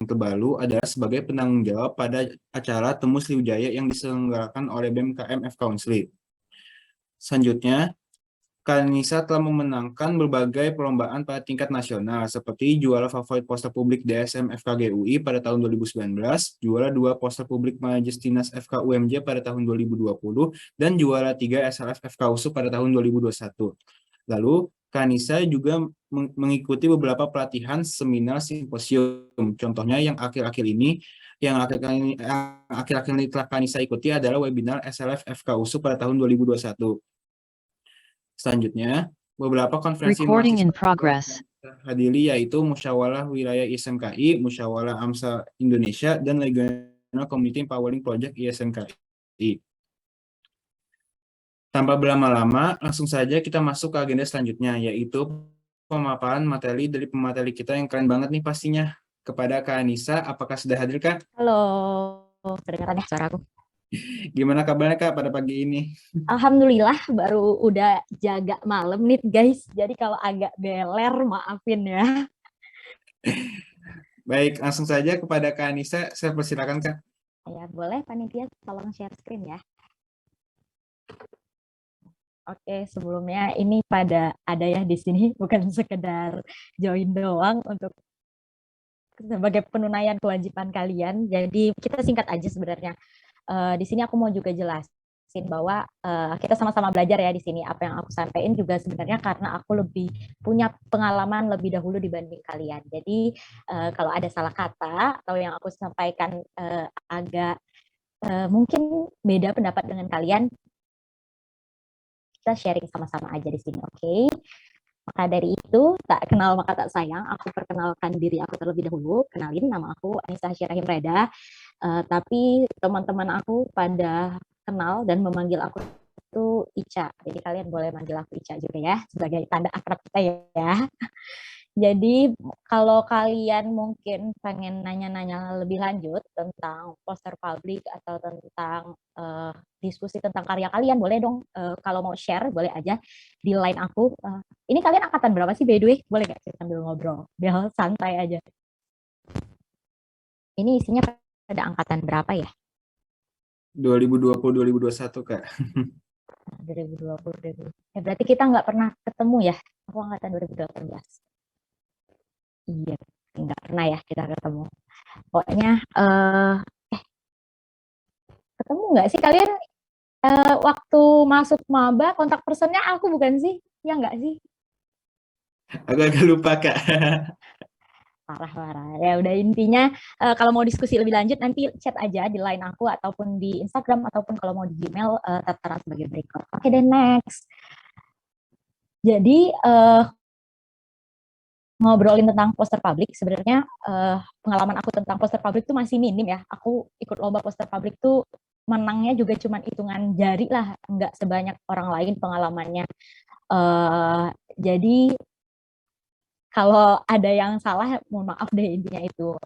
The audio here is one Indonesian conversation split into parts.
terbaru adalah sebagai penanggung jawab pada acara Temu Sriwijaya yang diselenggarakan oleh BEM KM Council. Selanjutnya, Kanisa telah memenangkan berbagai perlombaan pada tingkat nasional, seperti juara favorit poster publik DSM FKG UI pada tahun 2019, juara 2 poster publik Majelis Dinas FK UMJ pada tahun 2020, dan juara 3 SLF FK USU pada tahun 2021. Lalu, Kanisa juga mengikuti beberapa pelatihan, seminar, simposium. Contohnya yang akhir-akhir ini telah Kanisa ikuti adalah webinar SLF FK USU pada tahun 2021. Selanjutnya, beberapa konferensi mahasiswa hadiri yaitu Musyawarah Wilayah ISMKI, Musyawarah AMSA Indonesia, dan Regional Community Empowering Project ISMKI. Tanpa berlama-lama, langsung saja kita masuk ke agenda selanjutnya, yaitu pemaparan materi dari pemateri kita yang keren banget nih pastinya. Kepada Kak Anissa, apakah sudah hadir Kak? Halo, kedengaran ya suara aku? Gimana kabarnya Kak pada pagi ini? Alhamdulillah baru udah jaga malam nih guys, jadi kalau agak beler maafin ya. Baik, langsung saja kepada Kak Anissa, saya persilakan Kak. Ya boleh panitia tolong share screen ya. Oke, sebelumnya ini pada ada ya di sini, bukan sekedar join doang untuk sebagai penunaian kewajiban kalian. Jadi kita singkat aja sebenarnya. Di sini aku mau juga jelasin bahwa kita sama-sama belajar ya di sini. Apa yang aku sampaikan juga sebenarnya karena aku lebih punya pengalaman lebih dahulu dibanding kalian. Jadi kalau ada salah kata atau yang aku sampaikan agak mungkin beda pendapat dengan kalian, kita sharing sama-sama aja di sini, oke? Maka dari itu, tak kenal maka tak sayang, aku perkenalkan diri aku terlebih dahulu. Kenalin, nama aku Anissa Syirahim Reda. Tapi teman-teman aku pada kenal dan memanggil aku itu Ica. Jadi kalian boleh manggil aku Ica juga ya, sebagai tanda akrab kita ya. Jadi kalau kalian mungkin pengen nanya-nanya lebih lanjut tentang poster publik atau tentang diskusi tentang karya kalian, boleh dong kalau mau share, boleh aja di line aku. Ini kalian angkatan berapa sih by the way? Boleh nggak kita sambil ngobrol? Biar santai aja. Ini isinya pada angkatan berapa ya? 2020-2021 Kak. 2020. Ya, berarti kita nggak pernah ketemu ya? Aku angkatan 2018. Iya, nggak pernah ya kita ketemu. Pokoknya ketemu nggak sih kalian waktu masuk maba kontak personnya aku bukan sih? Ya nggak sih? Agak lupa Kak. Parah. Ya udah intinya kalau mau diskusi lebih lanjut nanti chat aja di line aku ataupun di Instagram ataupun kalau mau di Gmail tertera sebagai berikut. Oke deh, next. Jadi ngobrolin tentang poster publik, sebenarnya pengalaman aku tentang poster publik itu masih minim ya. Aku ikut lomba poster publik tuh menangnya juga cuma hitungan jari lah, nggak sebanyak orang lain pengalamannya. Jadi kalau ada yang salah, mohon maaf deh intinya itu.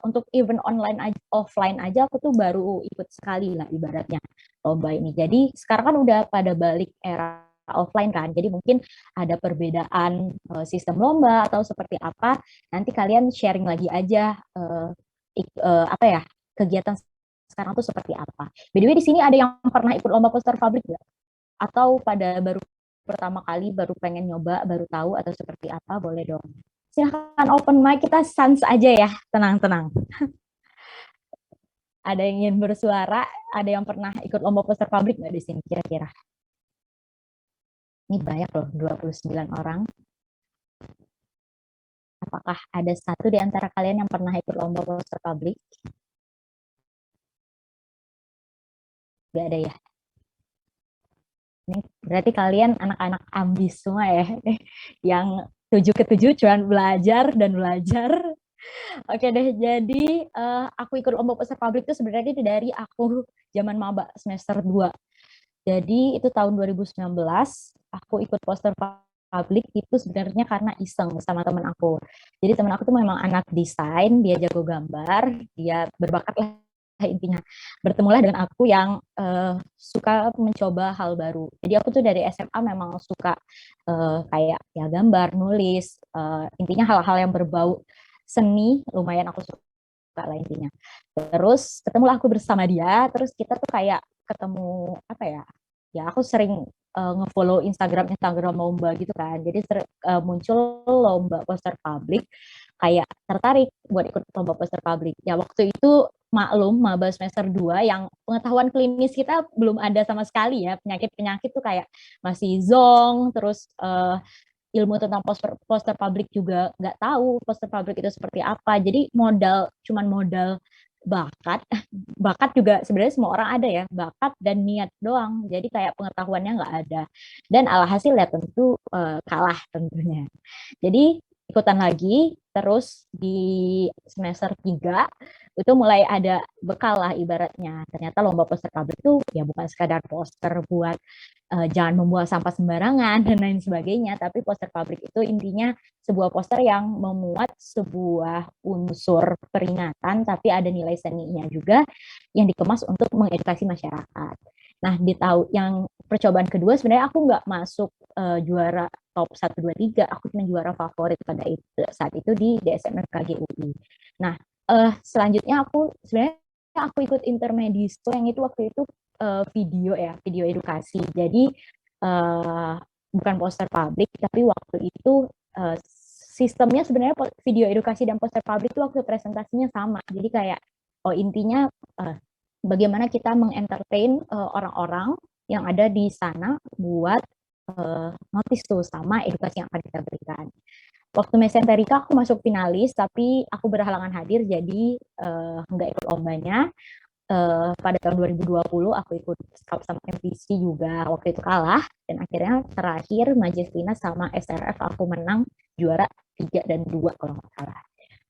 Untuk event online offline aja aku tuh baru ikut sekali lah ibaratnya lomba ini. Jadi sekarang kan udah pada balik era offline kan, jadi mungkin ada perbedaan sistem lomba atau seperti apa. Nanti kalian sharing lagi aja apa ya kegiatan sekarang tuh seperti apa. By the way di sini ada yang pernah ikut lomba poster publik nggak? Atau pada baru pertama kali baru pengen nyoba baru tahu atau seperti apa, boleh dong. Silahkan open mic, kita sans aja ya, tenang-tenang. Ada yang ingin bersuara, ada yang pernah ikut lomba poster publik nggak di sini kira-kira? Ini banyak loh, 29 orang. Apakah ada satu di antara kalian yang pernah ikut lomba poster publik? Gak ada ya? Ini berarti kalian anak-anak ambis semua ya, yang 7 ke 7 cuma belajar dan belajar. Oke deh, jadi aku ikut lomba poster publik itu sebenarnya dari aku zaman maba semester 2. Jadi itu tahun 2019, aku ikut poster publik itu sebenarnya karena iseng sama teman aku. Jadi teman aku tuh memang anak desain, dia jago gambar, dia berbakat lah intinya. Bertemulah dengan aku yang suka mencoba hal baru. Jadi aku tuh dari SMA memang suka kayak ya gambar, nulis, intinya hal-hal yang berbau seni lumayan aku suka. lah intinya. Terus ketemulah aku bersama dia, terus kita tuh kayak ketemu apa ya? Ya aku sering ngefollow Instagram lomba gitu kan. Jadi muncul lomba poster publik, kayak tertarik buat ikut lomba poster publik. Ya waktu itu maklum maba semester 2 yang pengetahuan klinis kita belum ada sama sekali ya. Penyakit-penyakit tuh kayak masih zonk, terus ilmu tentang poster publik juga nggak tahu poster publik itu seperti apa. Jadi cuman modal bakat, bakat juga sebenarnya semua orang ada ya, bakat dan niat doang. Jadi kayak pengetahuannya nggak ada. Dan alhasil ya tentu kalah tentunya. Jadi ikutan lagi, terus di semester 3 itu mulai ada bekal lah ibaratnya. Ternyata lomba poster publik itu ya bukan sekadar poster buat jangan membuang sampah sembarangan dan lain sebagainya, tapi poster publik itu intinya sebuah poster yang memuat sebuah unsur peringatan tapi ada nilai seninya juga yang dikemas untuk mengedukasi masyarakat. Nah, di tahun yang percobaan kedua sebenarnya aku nggak masuk juara top 1 2 3, aku cuma juara favorit pada saat itu di DSMFKG UI. Nah, selanjutnya aku sebenarnya aku ikut intermedisto yang itu waktu itu video edukasi. Jadi bukan poster publik, tapi waktu itu sistemnya sebenarnya video edukasi dan poster publik itu waktu presentasinya sama. Jadi kayak intinya bagaimana kita mengentertain orang-orang yang ada di sana buat notice tuh sama edukasi yang akan kita berikan. Waktu Mesenterika aku masuk finalis, tapi aku berhalangan hadir, jadi nggak ikut lombanya. Pada tahun 2020 aku ikut Scout sama MPC juga, waktu itu kalah, dan akhirnya terakhir Majestina sama SRF aku menang juara 3 dan 2 kalau nggak salah.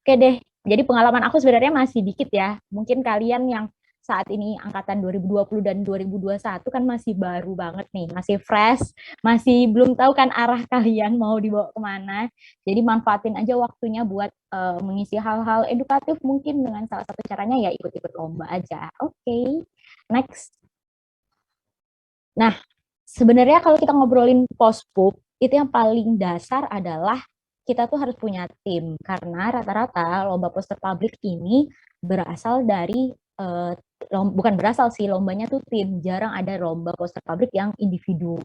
Oke deh, jadi pengalaman aku sebenarnya masih dikit ya. Mungkin kalian yang saat ini angkatan 2020 dan 2021 kan masih baru banget nih, masih fresh, masih belum tahu kan arah kalian mau dibawa kemana. Jadi manfaatin aja waktunya buat mengisi hal-hal edukatif mungkin dengan salah satu caranya ya ikut-ikut lomba aja. Oke, next. Nah, sebenarnya kalau kita ngobrolin pospub, itu yang paling dasar adalah kita tuh harus punya tim, karena rata-rata lomba poster publik ini berasal dari bukan berasal sih, lombanya tuh tim, jarang ada lomba poster publik yang individu.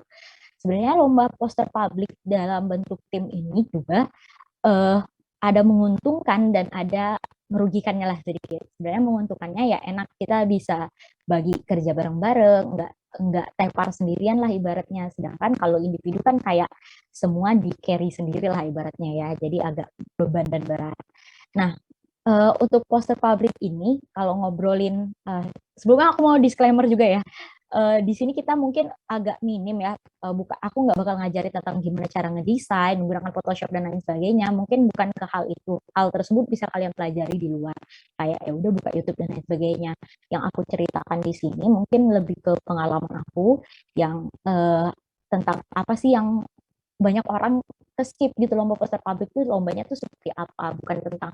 Sebenarnya lomba poster publik dalam bentuk tim ini juga ada menguntungkan dan ada merugikannya lah sedikit. Sebenarnya menguntungkannya ya enak, kita bisa bagi kerja bareng-bareng, nggak tepar sendirian lah ibaratnya. Sedangkan kalau individu kan kayak semua di carry sendiri lah ibaratnya ya, jadi agak beban dan berat. Nah, untuk poster publik ini kalau ngobrolin sebelumnya aku mau disclaimer juga ya, di sini kita mungkin agak minim ya, aku nggak bakal ngajarin tentang gimana cara ngedesain menggunakan Photoshop dan lain sebagainya, mungkin bukan ke hal tersebut bisa kalian pelajari di luar, kayak ya udah buka YouTube dan lain sebagainya. Yang aku ceritakan di sini mungkin lebih ke pengalaman aku yang tentang apa sih yang banyak orang skip gitu, lomba poster publik tuh lombanya tuh seperti apa, bukan tentang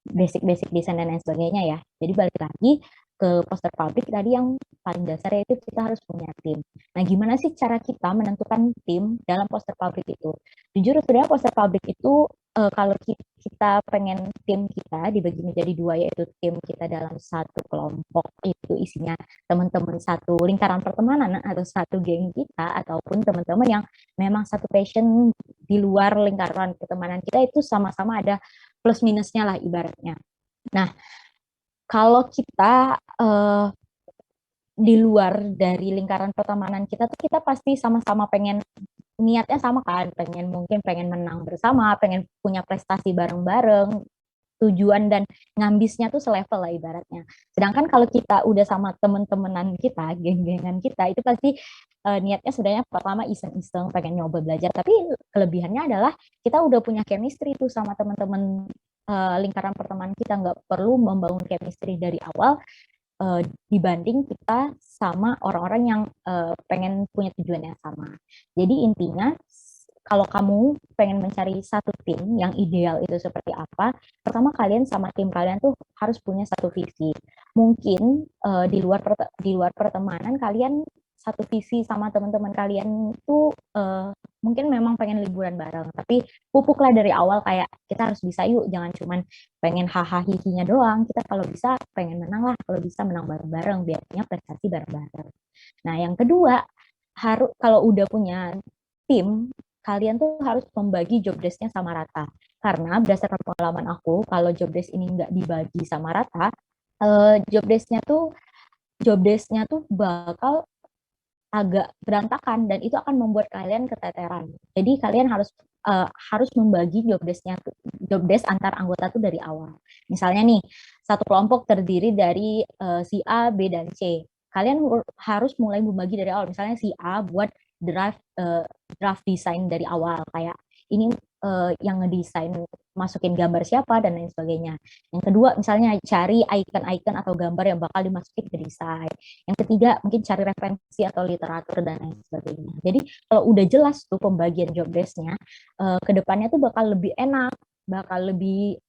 basic-basic desain dan lain sebagainya ya. Jadi balik lagi ke poster publik tadi, yang paling dasar yaitu kita harus punya tim. Nah, gimana sih cara kita menentukan tim dalam poster publik itu? Jujur sebenarnya poster publik itu kalau kita pengen tim kita dibagi menjadi dua, yaitu tim kita dalam satu kelompok itu isinya teman-teman satu lingkaran pertemanan atau satu geng kita, ataupun teman-teman yang memang satu passion di luar lingkaran pertemanan kita, itu sama-sama ada plus minusnya lah ibaratnya. Nah, kalau kita di luar dari lingkaran pertemanan kita tuh kita pasti sama-sama pengen, niatnya sama kan, mungkin pengen menang bersama, pengen punya prestasi bareng-bareng, tujuan dan ngambisnya tuh selevel lah ibaratnya. Sedangkan kalau kita udah sama temen-temenan kita, geng-gengan kita, itu pasti niatnya sebenarnya pertama iseng-iseng pengen nyoba belajar, tapi kelebihannya adalah kita udah punya chemistry tuh sama teman-teman lingkaran pertemanan kita, nggak perlu membangun chemistry dari awal dibanding kita sama orang-orang yang pengen punya tujuan yang sama. Jadi intinya kalau kamu pengen mencari satu tim yang ideal itu seperti apa, pertama kalian sama tim kalian tuh harus punya satu visi. Mungkin di luar pertemanan kalian satu visi sama teman-teman kalian tuh mungkin memang pengen liburan bareng, tapi pupuklah dari awal kayak kita harus bisa yuk, jangan cuman pengen hahaha hihinya doang. Kita kalau bisa pengen menang lah, kalau bisa menang bareng-bareng, biar punya prestasi bareng-bareng. Nah, yang kedua, harus kalau udah punya tim, kalian tuh harus membagi job desk-nya sama rata. Karena berdasarkan pengalaman aku, kalau job desk ini nggak dibagi sama rata, job desk-nya tuh bakal agak berantakan dan itu akan membuat kalian keteteran. Jadi kalian harus membagi job desk antar anggota tuh dari awal. Misalnya nih, satu kelompok terdiri dari si A, B, dan C. Kalian harus mulai membagi dari awal. Misalnya si A buat draft desain dari awal, kayak ini yang ngedesain masukin gambar siapa dan lain sebagainya. Yang kedua, misalnya cari icon-icon atau gambar yang bakal dimasukin ke desain. Yang ketiga, mungkin cari referensi atau literatur dan lain sebagainya. Jadi kalau udah jelas tuh pembagian job desk-nya, kedepannya tuh bakal lebih enak, bakal lebih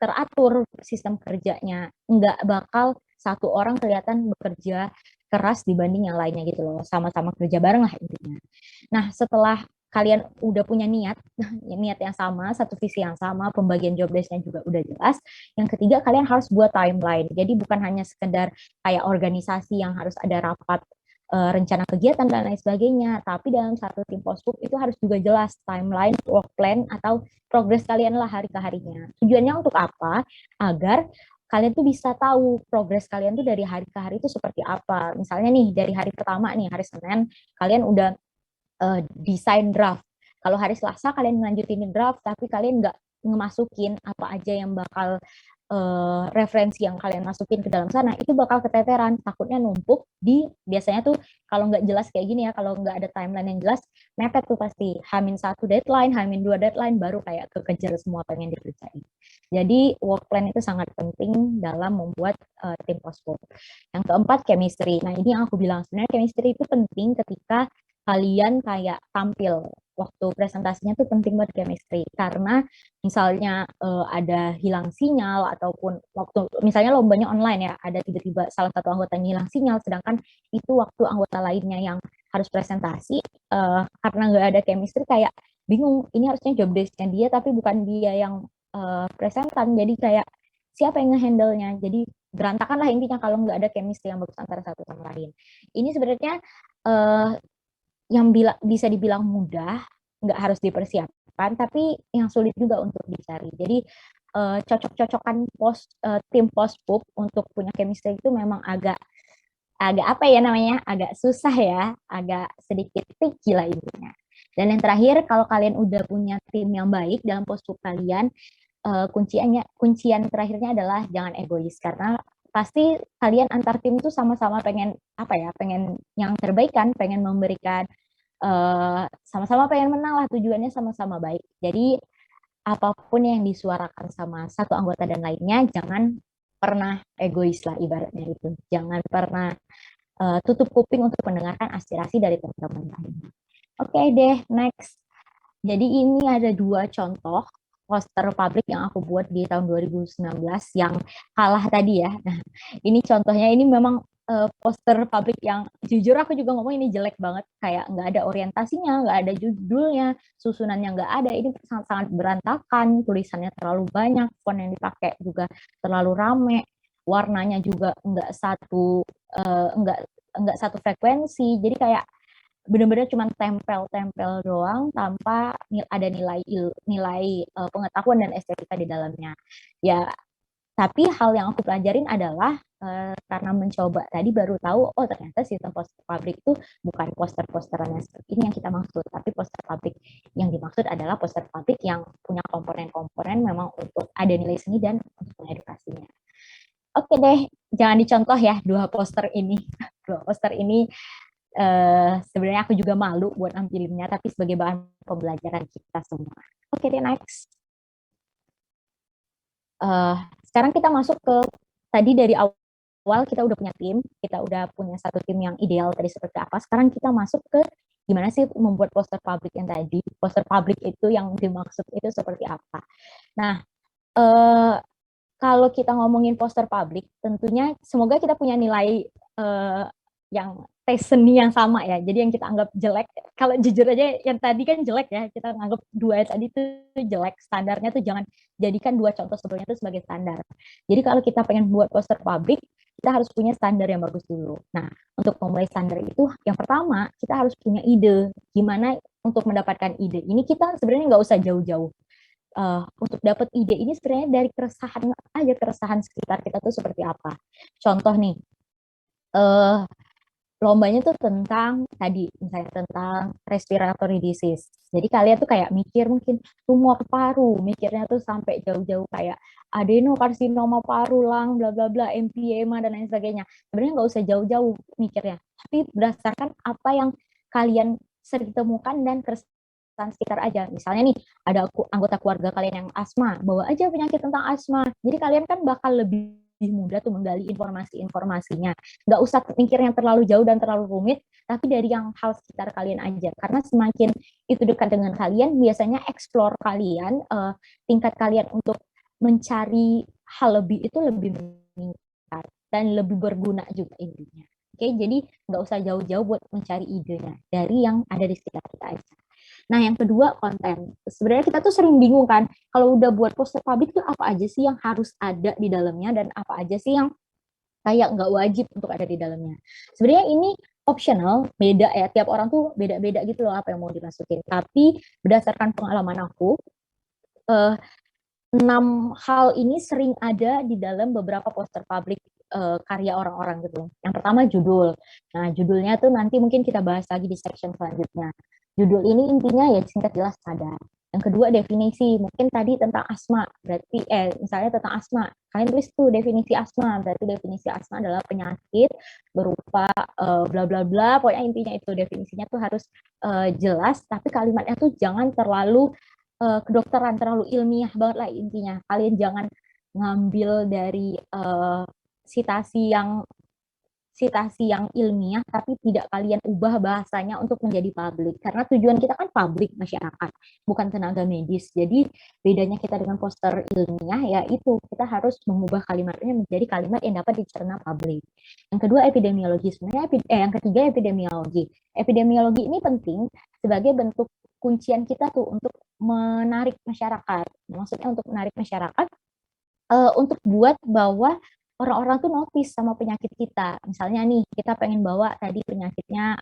teratur sistem kerjanya. Nggak bakal satu orang kelihatan bekerja keras dibanding yang lainnya gitu loh. Sama-sama kerja bareng lah intinya. Nah, setelah kalian udah punya niat yang sama, satu visi yang sama, pembagian job desk-nya juga udah jelas. Yang ketiga, kalian harus buat timeline. Jadi bukan hanya sekedar kayak organisasi yang harus ada rapat rencana kegiatan dan lain sebagainya, tapi dalam satu tim post itu harus juga jelas timeline, work plan, atau progres kalian lah hari ke harinya. Tujuannya untuk apa? Agar kalian tuh bisa tahu progres kalian tuh dari hari ke hari itu seperti apa. Misalnya nih, dari hari pertama nih, hari Senin, kalian udah desain draft. Kalau hari Selasa kalian melanjutin draft, tapi kalian nggak ngemasukin apa aja yang bakal referensi yang kalian masukin ke dalam sana, itu bakal keteteran, takutnya numpuk biasanya tuh kalau nggak jelas kayak gini ya, kalau nggak ada timeline yang jelas, mepet tuh pasti, H-1 deadline, H-2 deadline, baru kayak kekejar semua pengen dikerjain. Jadi work plan itu sangat penting dalam membuat tim post. Yang keempat, chemistry. Nah, ini yang aku bilang, sebenarnya chemistry itu penting ketika kalian kayak tampil waktu presentasinya tuh penting buat chemistry, karena misalnya ada hilang sinyal ataupun waktu misalnya lombanya online ya, ada tiba-tiba salah satu anggotanya hilang sinyal, sedangkan itu waktu anggota lainnya yang harus presentasi, karena nggak ada chemistry kayak bingung, ini harusnya job desk-nya dia tapi bukan dia yang presentan, jadi kayak siapa yang ngehandle-nya, jadi berantakan lah intinya kalau nggak ada chemistry yang bagus antara satu sama lain. Ini sebenarnya yang bisa dibilang mudah, nggak harus dipersiapkan, tapi yang sulit juga untuk dicari. Jadi cocok-cocokan tim post-pup untuk punya chemistry itu memang agak apa ya namanya, agak susah ya, agak sedikit tricky lah intinya. Dan yang terakhir, kalau kalian udah punya tim yang baik dalam post-pup kalian, kuncian terakhirnya adalah jangan egois, karena pasti kalian antar tim tuh sama-sama pengen apa ya, pengen yang terbaik kan, pengen memberikan sama-sama pengen menang lah, tujuannya sama-sama baik. Jadi apapun yang disuarakan sama satu anggota dan lainnya, jangan pernah egois lah ibaratnya itu. Jangan pernah tutup kuping untuk mendengarkan aspirasi dari teman-teman lain. Oke deh, next. Jadi ini ada dua contoh poster publik yang aku buat di tahun 2019 yang kalah tadi ya. Nah, ini contohnya, ini memang poster publik yang jujur aku juga ngomong ini jelek banget, kayak nggak ada orientasinya, nggak ada judulnya, susunannya nggak ada, ini sangat-sangat berantakan, tulisannya terlalu banyak, font yang dipakai juga terlalu rame, warnanya juga nggak satu frekuensi, jadi kayak benar-benar cuma tempel-tempel doang tanpa ada nilai pengetahuan dan estetika di dalamnya. Ya, tapi hal yang aku pelajarin adalah karena mencoba tadi baru tahu, oh ternyata sistem poster pabrik itu bukan poster-posteran yang seperti ini yang kita maksud, tapi poster pabrik yang dimaksud adalah poster pabrik yang punya komponen-komponen memang untuk ada nilai seni dan untuk mengedukasinya. Oke deh, jangan dicontoh ya dua poster ini. Dua poster ini sebenarnya aku juga malu buat ampilinnya, tapi sebagai bahan pembelajaran kita semua. Oke deh, next. Sekarang kita masuk ke tadi dari awal kita udah punya tim, kita udah punya satu tim yang ideal tadi seperti apa. Sekarang kita masuk ke gimana sih membuat poster publik yang tadi. Poster publik itu yang dimaksud itu seperti apa. Nah, kalau kita ngomongin poster publik, tentunya semoga kita punya nilai yang tes seni yang sama ya. Jadi yang kita anggap jelek, kalau jujur aja yang tadi kan jelek ya, kita anggap dua tadi itu jelek. Standarnya tuh jangan jadikan dua contoh sebelumnya itu sebagai standar. Jadi kalau kita pengen buat poster publik, kita harus punya standar yang bagus dulu. Nah, untuk memulai standar itu, yang pertama kita harus punya ide. Gimana untuk mendapatkan ide? Ini kita sebenarnya nggak usah jauh-jauh. Untuk dapat ide ini sebenarnya dari keresahan aja, keresahan sekitar kita tuh seperti apa. Contoh nih, uh, lombanya tuh tentang tadi misalnya tentang respiratory disease. Jadi kalian tuh kayak mikir mungkin tumor paru, mikirnya tuh sampai jauh-jauh kayak adenokarsinoma paru, lung, bla bla bla, emphysema dan lain sebagainya. Sebenarnya nggak usah jauh-jauh mikirnya, tapi berdasarkan apa yang kalian sering temukan dan keresahan sekitar aja. Misalnya nih, ada anggota keluarga kalian yang asma, bawa aja penyakit tentang asma. Jadi kalian kan bakal lebih mudah tuh menggali informasi-informasinya. Nggak usah mikir yang terlalu jauh dan terlalu rumit, tapi dari yang hal sekitar kalian aja. Karena semakin itu dekat dengan kalian, biasanya explore kalian, tingkat kalian untuk mencari hal lebih itu lebih meningkat dan lebih berguna juga intinya. Oke, jadi nggak usah jauh-jauh buat mencari idenya dari yang ada di sekitar kita aja. Nah, yang kedua konten. Sebenarnya kita tuh sering bingung kan, kalau udah buat poster publik tuh apa aja sih yang harus ada di dalamnya dan apa aja sih yang kayak nggak wajib untuk ada di dalamnya. Sebenarnya ini optional, beda ya, tiap orang tuh beda-beda gitu loh apa yang mau dimasukin. Tapi berdasarkan pengalaman aku, 6 hal ini sering ada di dalam beberapa poster publik karya orang-orang gitu. Yang pertama judul. Nah, judulnya tuh nanti mungkin kita bahas lagi di section selanjutnya. Judul ini intinya ya singkat jelas ada. Yang kedua definisi, mungkin tadi tentang asma, berarti misalnya tentang asma, kalian tulis tuh definisi asma, berarti definisi asma adalah penyakit berupa bla bla bla, pokoknya intinya itu definisinya tuh harus jelas, tapi kalimatnya tuh jangan terlalu kedokteran, terlalu ilmiah banget lah intinya. Kalian jangan ngambil dari citasi yang ilmiah tapi tidak kalian ubah bahasanya untuk menjadi publik, karena tujuan kita kan publik, masyarakat, bukan tenaga medis. Jadi bedanya kita dengan poster ilmiah yaitu kita harus mengubah kalimatnya menjadi kalimat yang dapat dicerna publik. Yang kedua epidemiologi. Sebenarnya yang ketiga epidemiologi. Epidemiologi ini penting sebagai bentuk kuncian kita tuh untuk menarik masyarakat. Maksudnya untuk menarik masyarakat untuk buat bahwa orang-orang tuh notice sama penyakit kita. Misalnya nih, kita pengen bawa tadi penyakitnya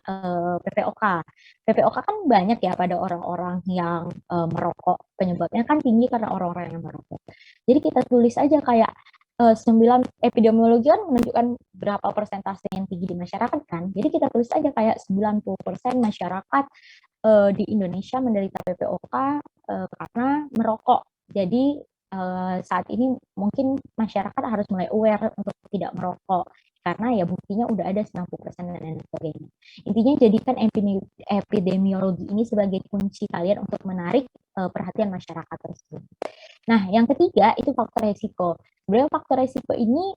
PPOK. PPOK kan banyak ya pada orang-orang yang merokok. Penyebabnya kan tinggi karena orang-orang yang merokok. Jadi kita tulis aja kayak 9 epidemiologi kan menunjukkan berapa persentase yang tinggi di masyarakat kan. Jadi kita tulis aja kayak 90% masyarakat di Indonesia menderita PPOK karena merokok. Jadi saat ini mungkin masyarakat harus mulai aware untuk tidak merokok karena ya buktinya udah ada 90% dan lain sebagainya. Intinya jadikan epidemiologi ini sebagai kunci kalian untuk menarik perhatian masyarakat tersebut. Nah, yang ketiga itu faktor resiko. Sebenarnya faktor resiko ini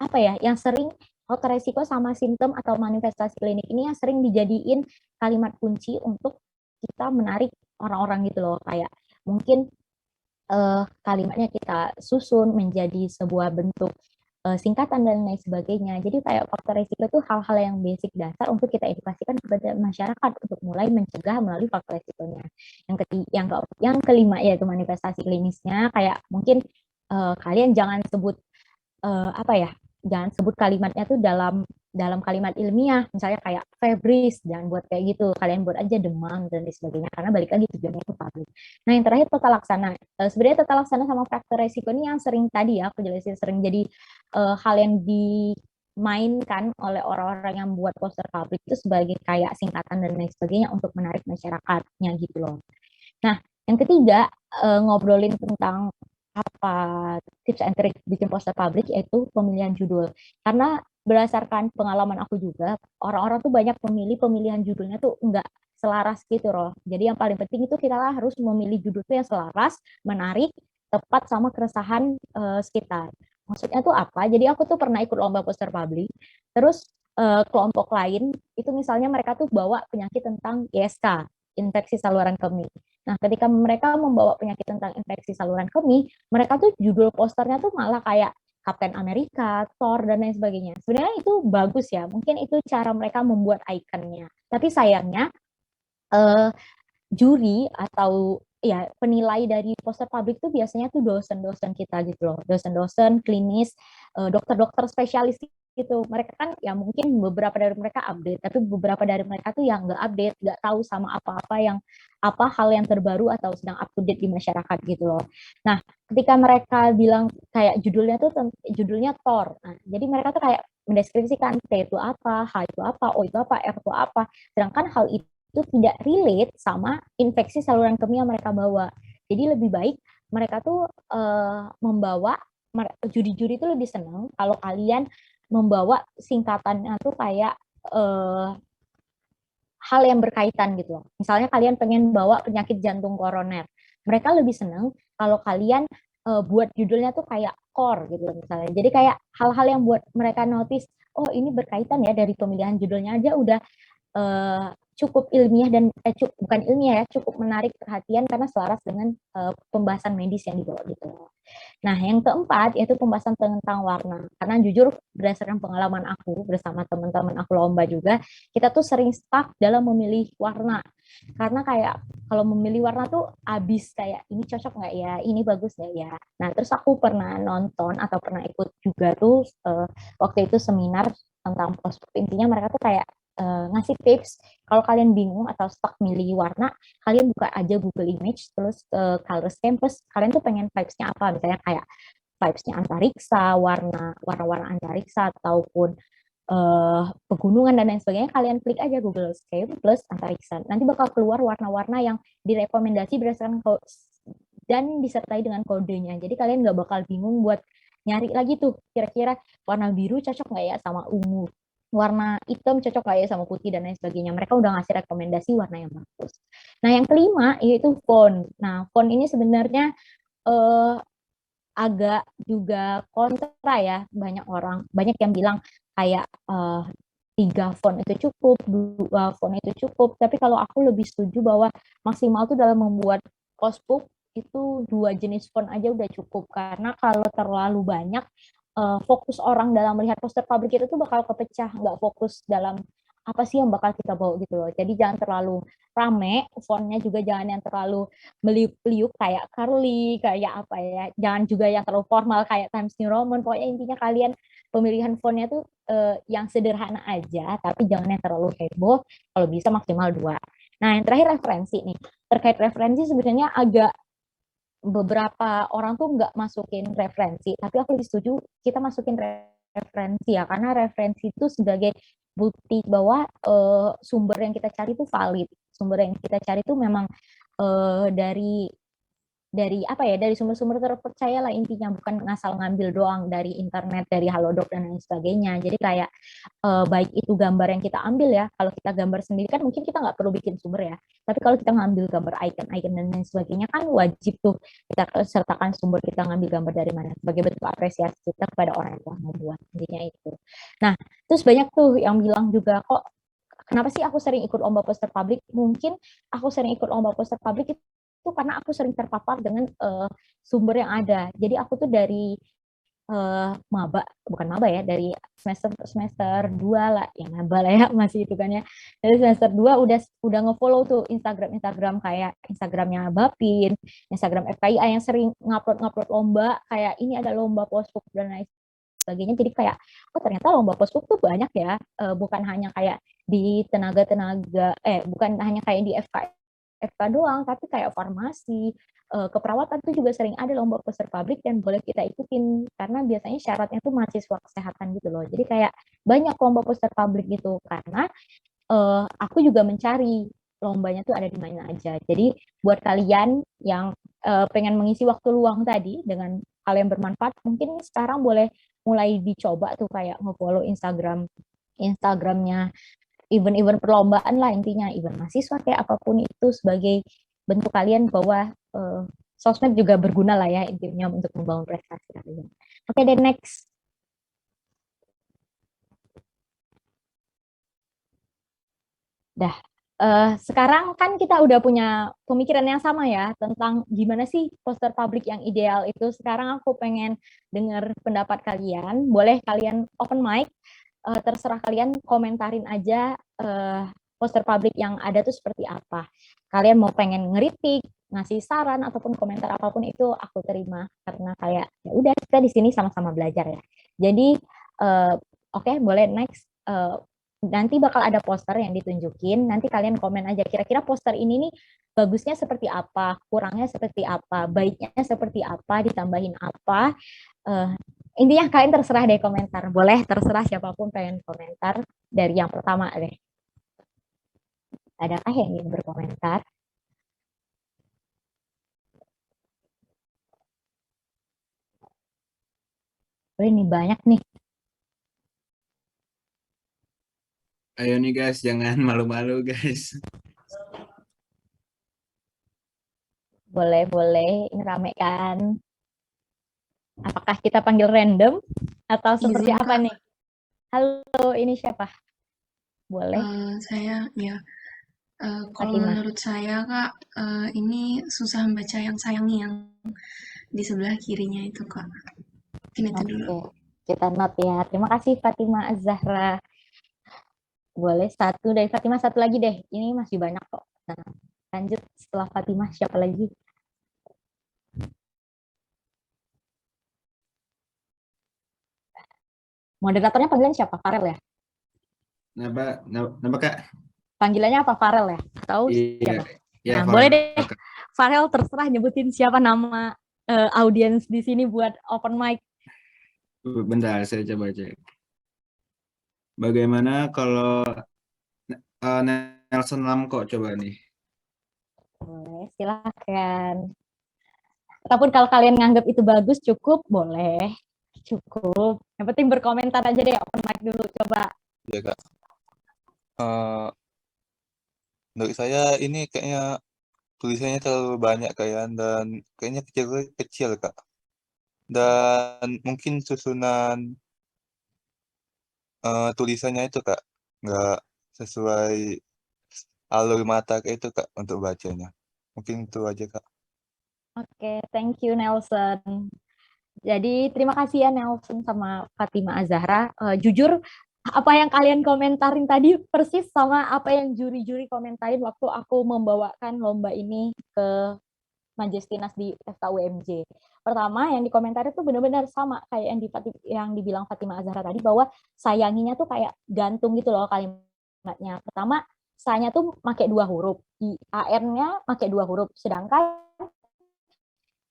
apa ya, yang sering faktor resiko sama simptom atau manifestasi klinik ini yang sering dijadiin kalimat kunci untuk kita menarik orang-orang gitu loh, kayak mungkin kalimatnya kita susun menjadi sebuah bentuk singkatan dan lain sebagainya. Jadi kayak faktor resiko itu hal-hal yang basic dasar untuk kita edukasikan kepada masyarakat untuk mulai mencegah melalui faktor resikonya. Yang kelima yaitu manifestasi klinisnya, kayak mungkin kalian jangan sebut apa ya, jangan sebut kalimatnya tuh dalam kalimat ilmiah, misalnya kayak febris, jangan buat kayak gitu, kalian buat aja demam dan lain sebagainya, karena balik lagi tujuannya itu publik. Nah, yang terakhir tata laksana. Sebenarnya tata laksana sama faktor resiko ini yang sering tadi ya aku jelasin, sering jadi hal yang dimainkan oleh orang-orang yang buat poster publik itu sebagai kayak singkatan dan lain sebagainya untuk menarik masyarakatnya gitu loh. Nah, yang ketiga ngobrolin tentang apa tips and trick bikin poster publik, yaitu pemilihan judul. Karena berdasarkan pengalaman aku juga, orang-orang tuh banyak memilih pemilihan judulnya tuh enggak selaras gitu loh. Jadi yang paling penting itu kita harus memilih judul tuh yang selaras, menarik, tepat sama keresahan sekitar. Maksudnya tuh apa? Jadi aku tuh pernah ikut lomba poster publik, terus kelompok lain itu misalnya mereka tuh bawa penyakit tentang ISK, infeksi saluran kemih. Nah, ketika mereka membawa penyakit tentang infeksi saluran kemih, mereka tuh judul posternya tuh malah kayak Captain America, Thor, dan lain sebagainya. Sebenarnya itu bagus ya, mungkin itu cara mereka membuat ikonnya. Tapi sayangnya eh, juri atau ya penilai dari poster publik tuh biasanya tuh dosen-dosen kita gitu loh, dosen-dosen klinis, dokter-dokter spesialis gitu. Mereka kan ya mungkin beberapa dari mereka update, tapi beberapa dari mereka tuh yang nggak update, nggak tahu sama apa-apa yang apa hal yang terbaru atau sedang up to date di masyarakat gitu loh. Nah, ketika mereka bilang kayak judulnya tuh judulnya Thor, nah, jadi mereka tuh kayak mendeskripsikan T itu apa, H itu apa, O itu apa, R itu apa, sedangkan hal itu tidak relate sama infeksi saluran kemih yang mereka bawa. Jadi lebih baik mereka tuh membawa juri-juri itu lebih senang kalau kalian membawa singkatannya tuh kayak uh, hal yang berkaitan gitu loh. Misalnya kalian pengen bawa penyakit jantung koroner. Mereka lebih senang kalau kalian buat judulnya tuh kayak core gitu loh misalnya. Jadi kayak hal-hal yang buat mereka notice, oh ini berkaitan ya dari pemilihan judulnya aja udah uh, cukup ilmiah dan bukan ilmiah ya, cukup menarik perhatian karena selaras dengan pembahasan medis yang dibawa gitu. Nah, yang keempat yaitu pembahasan tentang warna. Karena jujur berdasarkan pengalaman aku bersama teman-teman aku lomba juga, kita tuh sering stuck dalam memilih warna. Karena kayak kalau memilih warna tuh abis kayak ini cocok nggak ya, ini bagus nggak ya. Nah, terus aku pernah nonton atau pernah ikut juga tuh waktu itu seminar tentang post intinya mereka tuh kayak ngasih tips kalau kalian bingung atau stuck milih warna, kalian buka aja Google Image terus color campus, kalian tuh pengen vibes-nya apa, misalnya kayak vibes-nya antariksa, warna-warna antariksa ataupun pegunungan dan lain sebagainya, kalian klik aja Google Scape plus antariksa, nanti bakal keluar warna-warna yang direkomendasi berdasarkan dan disertai dengan kodenya, jadi kalian nggak bakal bingung buat nyari lagi tuh kira-kira warna biru cocok nggak ya sama ungu, warna hitam cocok nggak ya sama putih dan lain sebagainya. Mereka udah ngasih rekomendasi warna yang bagus. Nah, yang kelima yaitu font. Nah, font ini sebenarnya eh, agak juga kontra ya, banyak yang bilang kayak 3 font itu cukup, 2 font itu cukup. Tapi kalau aku lebih setuju bahwa maksimal tuh dalam membuat postbook itu 2 jenis font aja udah cukup, karena kalau terlalu banyak fokus orang dalam melihat poster publik itu tuh bakal kepecah, nggak fokus dalam apa sih yang bakal kita bawa gitu loh. Jadi jangan terlalu rame, fontnya juga jangan yang terlalu meliuk-liuk kayak curly, kayak apa ya. Jangan juga yang terlalu formal kayak Times New Roman. Pokoknya intinya kalian pemilihan fontnya tuh yang sederhana aja, tapi jangan yang terlalu heboh. Kalau bisa maksimal 2. Nah, yang terakhir referensi nih. Terkait referensi sebenarnya agak beberapa orang tuh nggak masukin referensi, tapi aku lebih setuju kita masukin referensi ya, karena referensi itu sebagai bukti bahwa sumber yang kita cari itu valid, sumber yang kita cari itu memang dari apa ya, dari sumber-sumber terpercaya lah intinya, bukan ngasal ngambil doang dari internet, dari Halodoc dan lain sebagainya. Jadi kayak baik itu gambar yang kita ambil ya, kalau kita gambar sendiri kan mungkin kita nggak perlu bikin sumber ya, tapi kalau kita ngambil gambar icon-icon dan lain sebagainya kan wajib tuh kita sertakan sumber kita ngambil gambar dari mana sebagai bentuk apresiasi kita kepada orang yang telah membuat, intinya itu. Nah, terus banyak tuh yang bilang juga, kok kenapa sih aku sering ikut lomba poster publik? Mungkin aku sering ikut lomba poster publik itu karena aku sering terpapar dengan sumber yang ada. Jadi aku tuh dari maba, bukan maba ya, dari semester 2 lah, ya maba lah ya, masih itu kan ya. Dari semester 2 udah ngefollow tuh Instagram kayak Instagramnya Bapin, Instagram FKIA yang sering ngupload lomba, kayak ini ada lomba postbook dan lain sebagainya. Jadi kayak oh ternyata lomba postbook tuh banyak ya, bukan hanya kayak di bukan hanya kayak di FK doang, tapi kayak farmasi, keperawatan tuh juga sering ada lomba poster publik dan boleh kita ikutin karena biasanya syaratnya tuh mahasiswa kesehatan gitu loh. Jadi kayak banyak lomba poster publik gitu, karena aku juga mencari lombanya tuh ada di mana aja. Jadi buat kalian yang pengen mengisi waktu luang tadi dengan hal yang bermanfaat, mungkin sekarang boleh mulai dicoba tuh kayak nge-follow Instagramnya event-event perlombaan lah, intinya event mahasiswa kayak apapun itu, sebagai bentuk kalian bahwa sosmed juga berguna lah ya intinya untuk membangun prestasi kalian. Oke deh, next. Dah. Sekarang kan kita udah punya pemikiran yang sama ya tentang gimana sih poster publik yang ideal itu. Sekarang aku pengen dengar pendapat kalian. Boleh kalian open mic, terserah kalian komentarin aja poster publik yang ada tuh seperti apa. Kalian mau pengen ngeritik, ngasih saran ataupun komentar apapun itu aku terima karena kayak ya udah kita di sini sama-sama belajar ya. Jadi oke, boleh next. Nanti bakal ada poster yang ditunjukin, nanti kalian komen aja kira-kira poster ini nih bagusnya seperti apa, kurangnya seperti apa, baiknya seperti apa, ditambahin apa. Intinya kalian terserah deh komentar, boleh terserah siapapun pengen komentar dari yang pertama deh. Adakah yang ingin berkomentar? Boleh nih, banyak nih. Ayo nih guys, jangan malu-malu guys. Boleh, ini rame kan. Apakah kita panggil random atau seperti Izin, apa Kak. nih? Halo, ini siapa? Boleh, Saya ya, kalau Fatimah. menurut saya Kak, ini susah membaca yang sayangnya yang di sebelah kirinya itu Kak. Mungkin itu dulu. Oke, kita note ya. Terima kasih Fatimah Az-Zahra. Boleh satu dari Fatimah, satu lagi deh. Ini masih banyak kok. Nah, lanjut setelah Fatimah, siapa lagi? Moderatornya panggilan siapa? Farel ya? Napa Kak? Panggilannya apa? Farel ya? Atau Iya, siapa? ya Nah, boleh Farel, deh. Kak. Farel terserah nyebutin siapa nama audiens di sini buat open mic. Bentar, saya coba cek. Bagaimana kalau Nelson Lamko coba nih? Boleh, silahkan. Ataupun kalau kalian nganggap itu bagus, cukup, boleh. Cukup. Yang penting berkomentar aja deh, open mic dulu, coba. Ya Kak, Eh, menurut saya ini kayaknya tulisannya terlalu banyak kayak dan kayaknya kecil Kak. Dan mungkin susunan tulisannya itu Kak nggak sesuai alur mata kayak itu Kak untuk bacanya. Mungkin itu aja Kak. Oke, thank you Nelson. Jadi terima kasih ya Nelson sama Fatima Azahra. Jujur apa yang kalian komentarin tadi persis sama apa yang juri-juri komentarin waktu aku membawakan lomba ini ke Majestinas di FKUMJ. Pertama yang dikomentarin tuh benar-benar sama kayak yang dibilang Fatima Azahra tadi bahwa sayanginya tuh kayak gantung gitu loh kalimatnya. Pertama, sa-nya tuh pakai 2 huruf, di AR-nya pakai 2 huruf, sedangkan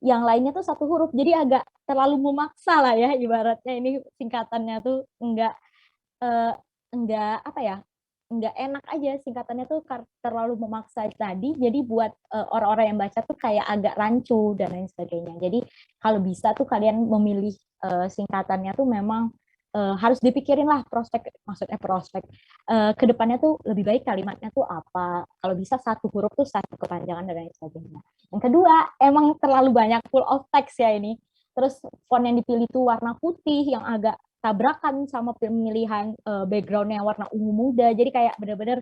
yang lainnya tuh 1 huruf. Jadi agak terlalu memaksa lah ya ibaratnya ini singkatannya tuh enggak apa ya? Enggak enak aja singkatannya tuh terlalu memaksa tadi. Jadi buat orang-orang yang baca tuh kayak agak rancu dan lain sebagainya. Jadi kalau bisa tuh kalian memilih singkatannya tuh memang harus dipikirin lah prospek kedepannya tuh lebih baik kalimatnya tuh apa, kalau bisa 1 huruf tuh 1 kepanjangan dan lain sebagainya. Yang kedua, emang terlalu banyak full of text ya ini, terus font yang dipilih tuh warna putih yang agak tabrakan sama pemilihan backgroundnya warna ungu muda, jadi kayak bener-bener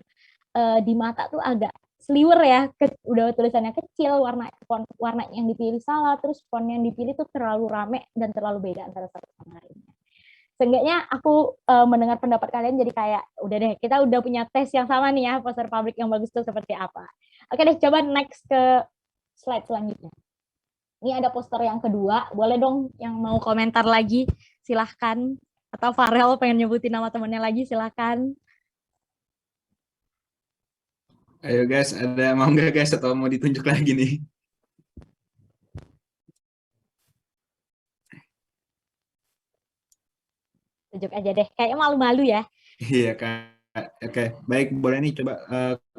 di mata tuh agak sliwer ya, udah tulisannya kecil, warna yang dipilih salah, terus font yang dipilih tuh terlalu rame dan terlalu beda antara satu sama lainnya. Seenggaknya aku mendengar pendapat kalian jadi kayak udah deh kita udah punya tes yang sama nih ya poster publik yang bagus tuh seperti apa. Oke deh coba next ke slide selanjutnya. Ini ada poster yang kedua, boleh dong yang mau komentar lagi silahkan. Atau Farel pengen nyebutin nama temennya lagi silahkan. Ayo guys, ada mau nggak guys atau mau ditunjuk lagi nih? Tunjuk aja deh, kayaknya malu-malu ya. Iya Kak. Oke, baik boleh nih coba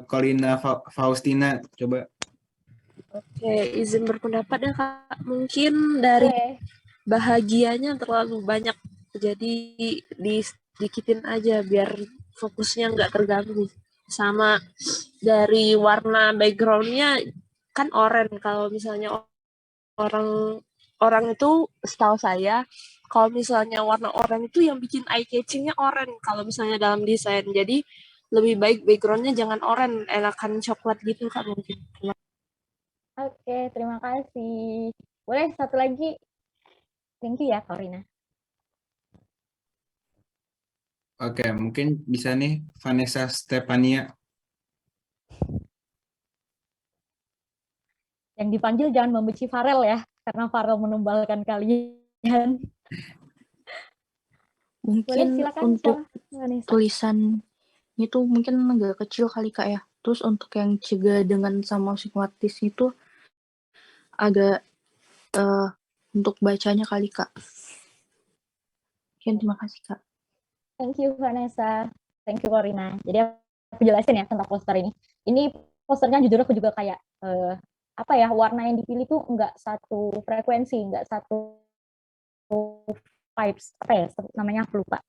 Colina Faustina coba. Oke, izin berpendapat ya Kak. Mungkin dari bahagianya terlalu banyak, jadi didikitin aja biar fokusnya nggak terganggu. Sama dari warna backgroundnya kan oranye. Kalau misalnya orang itu setahu saya, kalau misalnya warna oranye itu yang bikin eye catchingnya oranye kalau misalnya dalam desain. Jadi lebih baik backgroundnya jangan oranye, enakan coklat gitu Kak mungkin. Oke, terima kasih. Boleh satu lagi? Thank you ya, Corina. Oke, mungkin bisa nih Vanessa Stefania. Yang dipanggil jangan membenci Farel ya, karena Farel menumbalkan kalian. Boleh, Mungkin silakan, untuk Vanessa. tulisan itu mungkin agak kecil kali Kak ya. Terus untuk yang cegah dengan sama psikopatis itu agak untuk bacanya kali Kak. Mungkin terima kasih Kak. Thank you Vanessa. Thank you Corina. Jadi aku jelasin ya tentang poster ini. Ini posternya jujur aku juga kayak apa ya, warna yang dipilih tuh nggak satu frekuensi, nggak satu vibes, apa ya namanya aku lupa.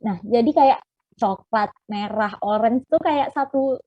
Nah, jadi kayak coklat, merah, orange tuh kayak satu